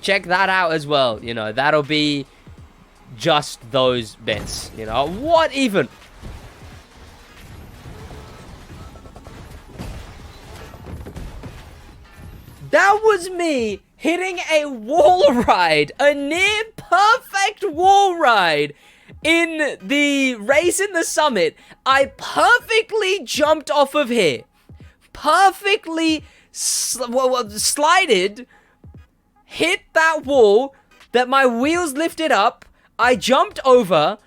check that out as well. You know, that'll be just those bits. You know, what even? That was me hitting a wall ride, a near perfect wall ride in the race in the summit. I perfectly jumped off of here, perfectly slided, hit that wall, that my wheels lifted up, I jumped over,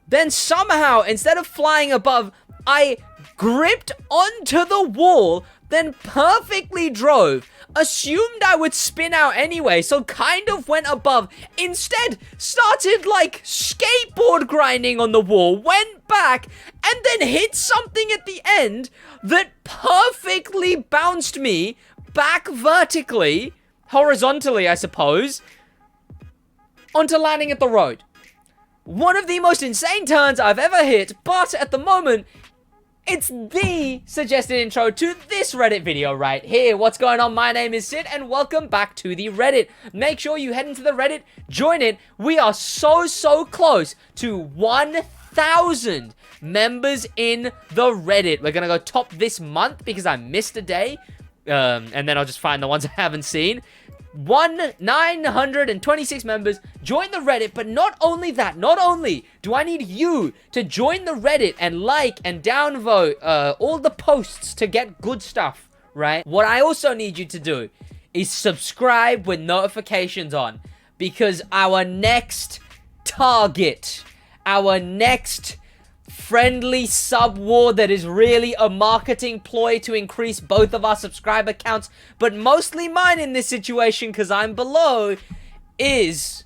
then somehow, instead of flying above, I gripped onto the wall, then perfectly drove. Assumed I would spin out anyway, so kind of went above. Instead, started like skateboard grinding on the wall, went back, and then hit something at the end that perfectly bounced me back vertically, horizontally, I suppose, onto landing at the road. One of the most insane turns I've ever hit, but at the moment, it's the suggested intro to this Reddit video right here. What's going on? My name is Sid, and welcome back to the Reddit. Make sure you head into the Reddit, join it. We are so close to 1,000 members in the Reddit. We're gonna go top this month because I missed a day, and then I'll just find the ones I haven't seen. 926 members, join the Reddit, but not only that, not only do I need you to join the Reddit and like and downvote all the posts to get good stuff, right? What I also need you to do is subscribe with notifications on, because our next target, our next friendly sub war that is really a marketing ploy to increase both of our subscriber counts, but mostly mine in this situation because I'm below, is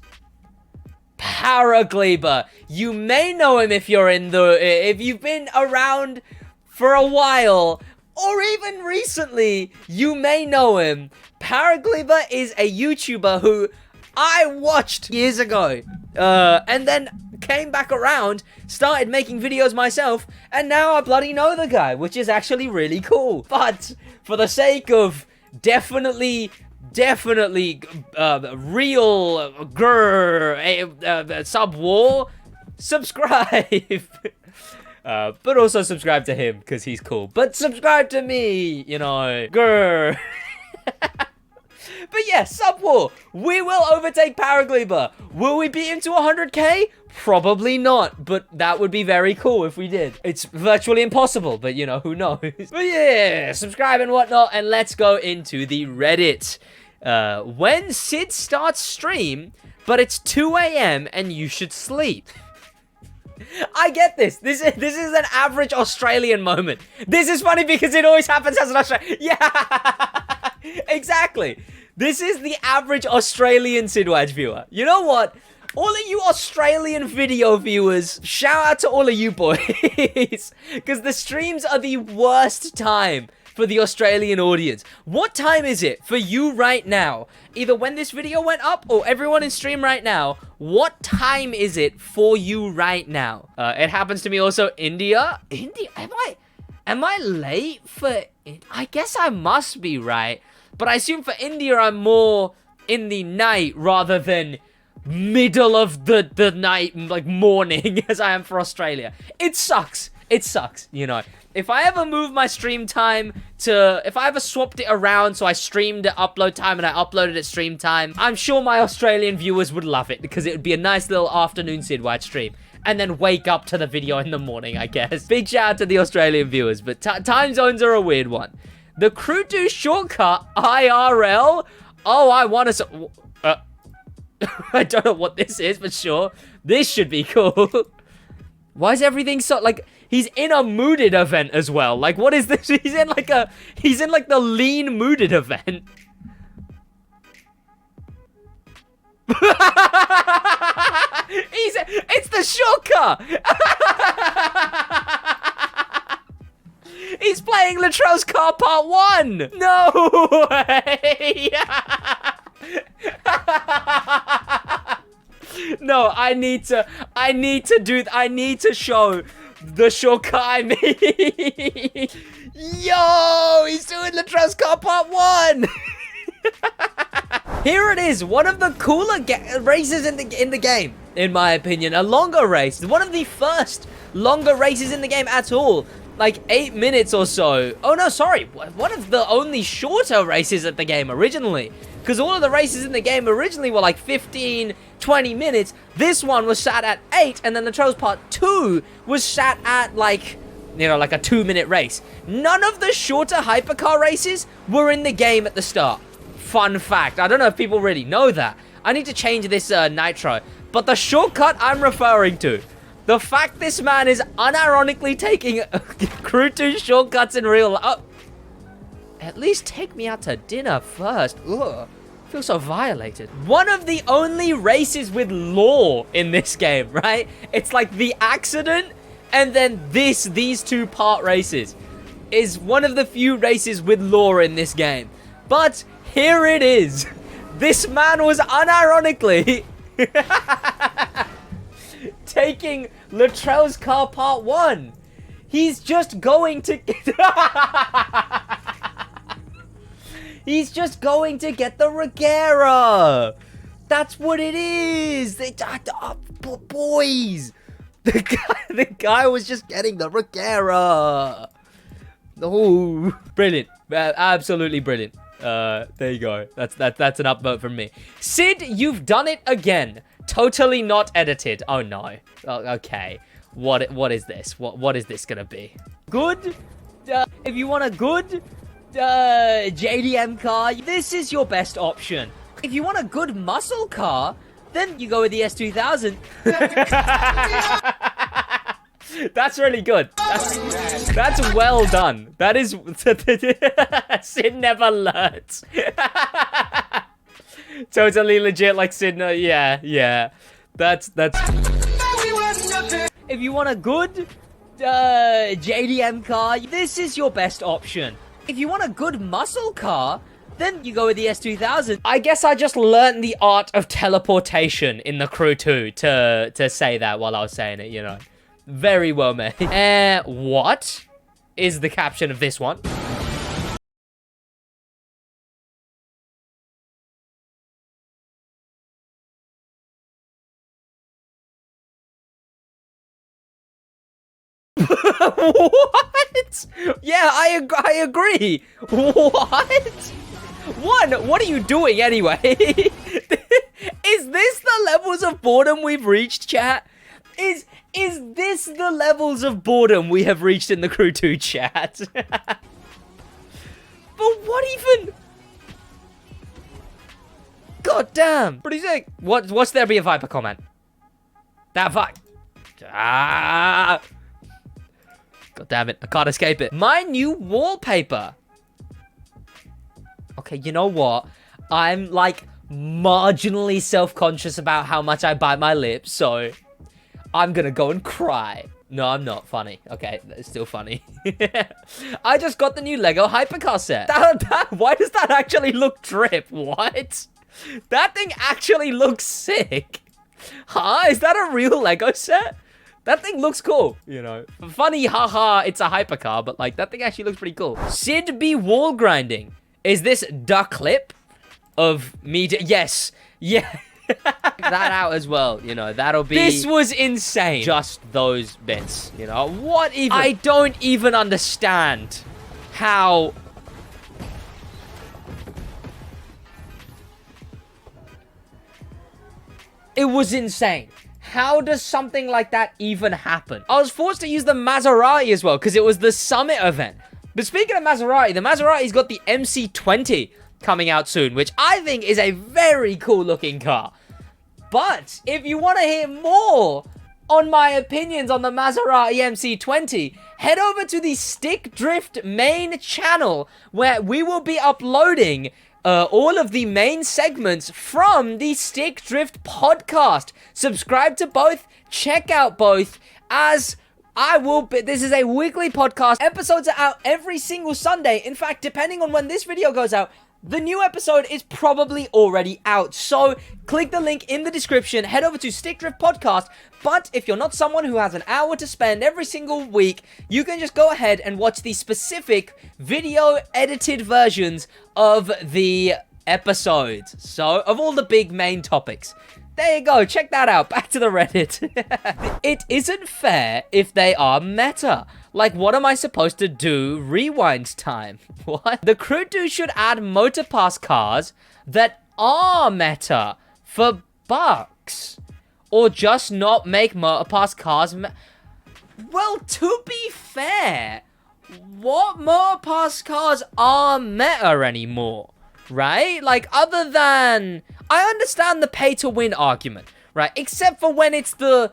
Paragliver. You may know him if you've been around for a while, or even recently, you may know him. Paragliver is a YouTuber who I watched years ago, and then came back around, started making videos myself, and now I bloody know the guy, which is actually really cool. But for the sake of definitely real sub war, subscribe. But also subscribe to him because he's cool. But subscribe to me, you know, grr. But yeah, sub war. We will overtake Paragliver. Will we beat him to 100k? Probably not, but that would be very cool if we did. It's virtually impossible, but you know, who knows? But yeah, subscribe and whatnot, and let's go into the Reddit. When Sid starts stream, but it's 2 a.m. and you should sleep. I get this. This is an average Australian moment. This is funny because it always happens as an Australian. Yeah, exactly. This is the average Australian SidWaj viewer. You know what? All of you Australian video viewers, shout out to all of you boys. Because the streams are the worst time for the Australian audience. What time is it for you right now? Either when this video went up or everyone in stream right now, what time is it for you right now? It happens to me also. India? India? Am I late for... I guess I must be, right? But I assume for India, I'm more in the night rather than middle of the night, like morning, as I am for Australia. It sucks. It sucks, you know. If I ever move my stream time to... If I ever swapped it around so I streamed at upload time and I uploaded at stream time, I'm sure my Australian viewers would love it because it would be a nice little afternoon SidWaj stream. And then wake up to the video in the morning, I guess. Big shout out to the Australian viewers, but time zones are a weird one. The crew do shortcut IRL. Oh, I want to... I don't know what this is, but sure. This should be cool. Why is everything so... Like, he's in a mooded event as well. Like, what is this? He's in like the lean mooded event. It's the shortcut. He's playing Latrell's Car Part 1! No way! No, I need to show the shortcut I mean. Yo, he's doing Latrell's Car Part 1! here it is, one of the cooler races in the game, in my opinion. A longer race, one of the first longer races in the game at all. Like 8 minutes or so. Oh no, sorry, one of the only shorter races at the game originally. Because all of the races in the game originally were like 15, 20 minutes. This one was sat at 8, and then the Trails Part 2 was sat at like, you know, like a 2-minute race. None of the shorter hypercar races were in the game at the start. Fun fact. I don't know if people really know that. I need to change this nitro. But the shortcut I'm referring to, the fact this man is unironically taking Crew 2 shortcuts in real life. Oh, at least take me out to dinner first. Ugh. I feel so violated. One of the only races with lore in this game, right? It's like the accident and then these two-part races is one of the few races with lore in this game. But here it is. This man was unironically taking Latrell's car part 1. He's just going to... He's just going to get the Regera. That's what it is. Boys. The guy was just getting the Regera. Oh, brilliant. Absolutely brilliant. There you go. That's an upvote from me. Sid, you've done it again. Totally not edited. Oh no. Okay. What is this? What is this gonna be? Good. If you want a good JDM car, this is your best option. If you want a good muscle car, then you go with the S2000. That's really good. That's well done. That is... Sid never learns. Totally legit, like Sid... Yeah. That's... If you want a good JDM car, this is your best option. If you want a good muscle car, then you go with the S2000. I guess I just learned the art of teleportation in the Crew 2 to say that while I was saying it, you know. Very well made. What is the caption of this one? What? Yeah, I agree. What? What are you doing anyway? Is this the levels of boredom we've reached, chat? Is this the levels of boredom we have reached in the Crew 2 chat? But what even? God damn. Pretty sick. What's there be a Viper comment? That vibe. Ah. God damn it. I can't escape it. My new wallpaper. Okay, you know what? I'm like marginally self-conscious about how much I bite my lips, so I'm gonna go and cry. No, I'm not funny. Okay, it's still funny. I just got the new Lego hypercar set. Why does that actually look drip? What? That thing actually looks sick. Huh? Is that a real Lego set? That thing looks cool, you know. Funny, haha, it's a hypercar, but like that thing actually looks pretty cool. Sid be wall grinding. Is this the clip of me? Yes. Yeah. That out as well, you know. That'll be... This was insane. Just those bits, you know. What even? I don't even understand how... It was insane. How does something like that even happen? I was forced to use the Maserati as well because it was the Summit event. But speaking of Maserati, the Maserati's got the MC20 coming out soon, which I think is a very cool looking car. But if you want to hear more on my opinions on the Maserati MC20, head over to the Stick Drift main channel where we will be uploading all of the main segments from the Stick Drift podcast. Subscribe to both, check out both, as I will be... This is a weekly podcast. Episodes are out every single Sunday. In fact, depending on when this video goes out, the new episode is probably already out. So click the link in the description, head over to Stick Drift Podcast. But if you're not someone who has an hour to spend every single week, you can just go ahead and watch the specific video edited versions of the episodes. So, of all the big main topics. There you go. Check that out. Back to the Reddit. It isn't fair if they are meta. Like, what am I supposed to do? Rewind time. What? The crew 2 should add motor pass cars that are meta for bucks. Or just not make motor pass cars well, to be fair, what motor pass cars are meta anymore? Right? Like, other than... I understand the pay-to-win argument, right? Except for when it's the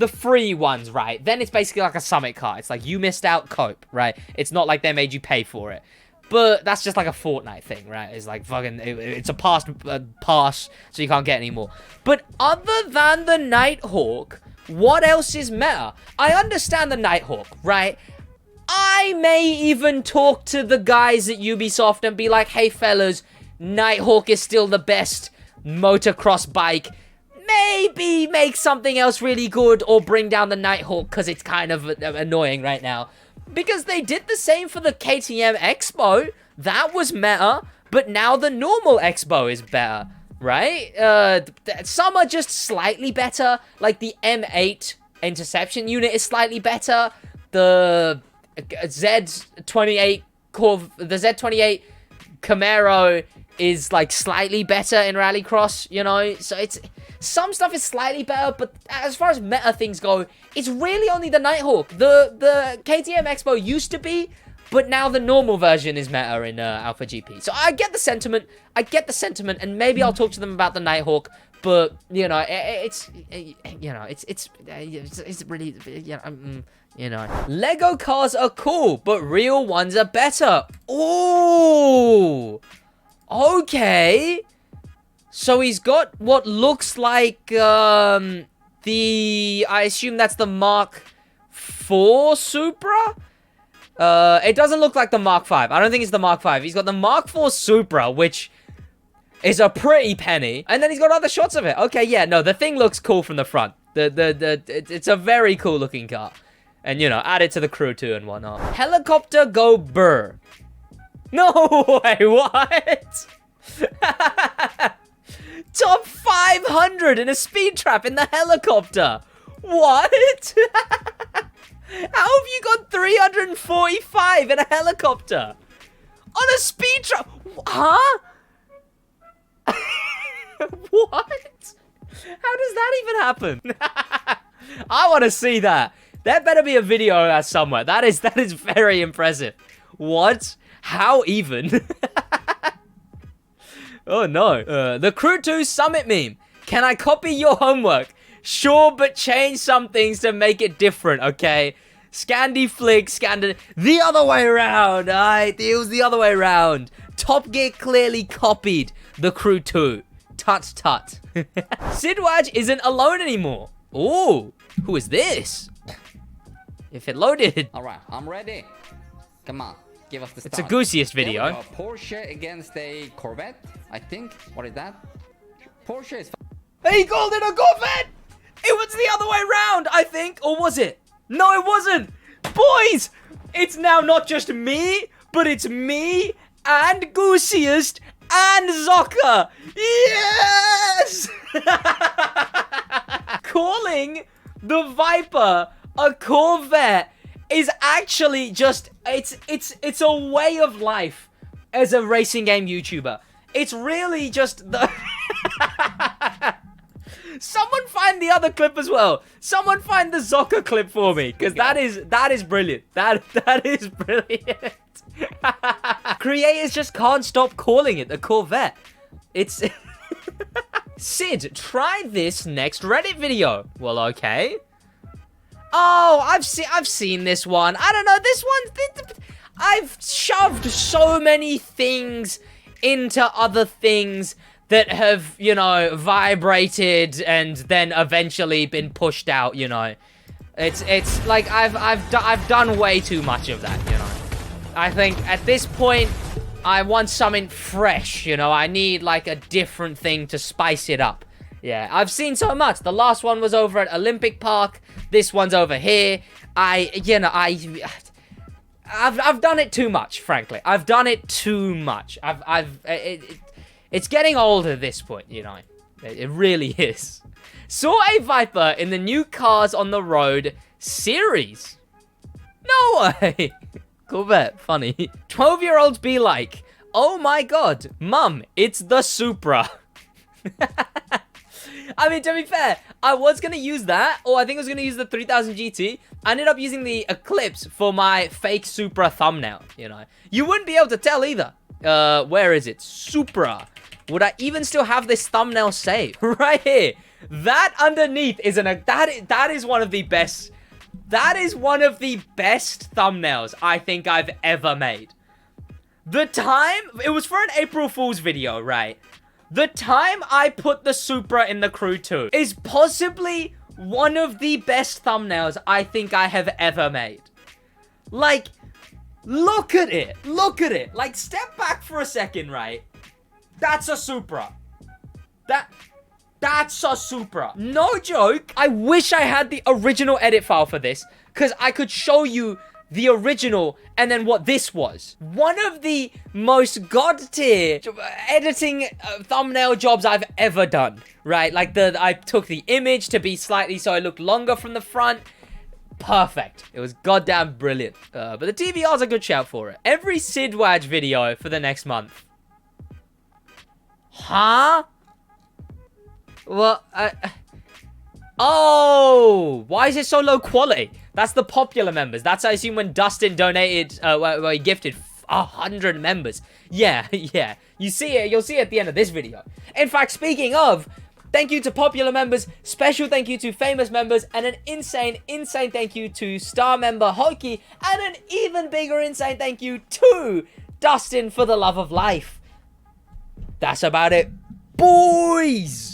free ones, right? Then it's basically like a summit car. It's like, you missed out, cope, right? It's not like they made you pay for it. But that's just like a Fortnite thing, right? It's like fucking... It's a pass, so you can't get any more. But other than the Nighthawk, what else is meta? I understand the Nighthawk, right? I may even talk to the guys at Ubisoft and be like, hey, fellas, Nighthawk is still the best motocross bike. Maybe make something else really good or bring down the Nighthawk because it's kind of annoying right now. Because they did the same for the KTM Expo. That was meta, but now the normal Expo is better, right? Some are just slightly better. Like the M8 interception unit is slightly better. The Z28 Camaro is like slightly better in Rallycross, you know? So it's... Some stuff is slightly better, but as far as meta things go, it's really only the Nighthawk. The KTM Expo used to be, but now the normal version is meta in Alpha GP. So I get the sentiment, and maybe I'll talk to them about the Nighthawk, but, you know, it's really, you know. Lego cars are cool, but real ones are better. Ooh! Okay. So he's got what looks like, I assume that's the Mark IV Supra? It doesn't look like the Mark V. I don't think it's the Mark V. He's got the Mark IV Supra, which is a pretty penny. And then he's got other shots of it. Okay, yeah, no, the thing looks cool from the front. It's a very cool looking car. And, you know, add it to the crew too and whatnot. Helicopter go burr. No way, what? Top 500 in a Speedtrap in the helicopter. What? How have you got 345 in a helicopter? On a Speedtrap? Huh? What? How does that even happen? I want to see that. There better be a video of that somewhere. That is very impressive. What? How even? Oh no. The Crew 2 Summit meme. Can I copy your homework? Sure, but change some things to make it different, okay? Scandi Flick, the other way around. It was the other way around. Top Gear clearly copied the Crew 2. Tut tut. SidWaj isn't alone anymore. Ooh, who is this? If it loaded. Alright, I'm ready. Come on. Give us the start. It's a goosiest video. A Porsche against a Corvette, I think. What is that? Porsche is... He called it a Corvette! It was the other way around, I think. Or was it? No, it wasn't. Boys, it's now not just me, but it's me and Goosiest and Zocker. Yes! Calling the Viper a Corvette is actually just, it's a way of life as a racing game YouTuber. It's really just the... Someone find the other clip as well. Someone find the Zocker clip for me, because that is brilliant. That is brilliant. Creators just can't stop calling it the Corvette. It's... Sid, try this next Reddit video. Well, okay. Oh, I've seen this one. I don't know, this one... I've shoved so many things into other things that have, you know, vibrated and then eventually been pushed out, you know. It's like I've done way too much of that, you know. I think at this point I want something fresh, you know. I need like a different thing to spice it up. Yeah, I've seen so much. The last one was over at Olympic Park. This one's over here. I've done it too much, frankly. I've done it too much. It's getting old at this point, you know. It really is. Saw a Viper in the new Cars on the Road series. No way. Corvette, funny. 12-year-olds be like, oh my god, mum, it's the Supra. I mean, to be fair, I was going to use that, or I think I was going to use the 3000 GT. I ended up using the Eclipse for my fake Supra thumbnail, you know. You wouldn't be able to tell either. Where is it? Supra. Would I even still have this thumbnail saved? Right here. That underneath is that is one of the best. That is one of the best thumbnails I think I've ever made. The time, it was for an April Fool's video, right? The time I put the Supra in the Crew 2 is possibly one of the best thumbnails I think I have ever made. Like, look at it. Look at it. Like, step back for a second, right? That's a Supra. That's a Supra. No joke. I wish I had the original edit file for this, because I could show you the original and then what this was. One of the most god-tier editing thumbnail jobs I've ever done, right? Like, I took the image to be slightly so it looked longer from the front. Perfect. It was goddamn brilliant. But the TVR's a good shout for it. Every SidWaj video for the next month. Huh? Well, oh, why is it so low quality? That's the popular members. That's, I assume, when Dustin donated, well, he gifted 100 members. Yeah, yeah. You see it, you'll see it at the end of this video. In fact, speaking of, thank you to popular members, special thank you to famous members, and an insane, insane thank you to star member Hoki, and an even bigger insane thank you to Dustin for the love of life. That's about it, boys.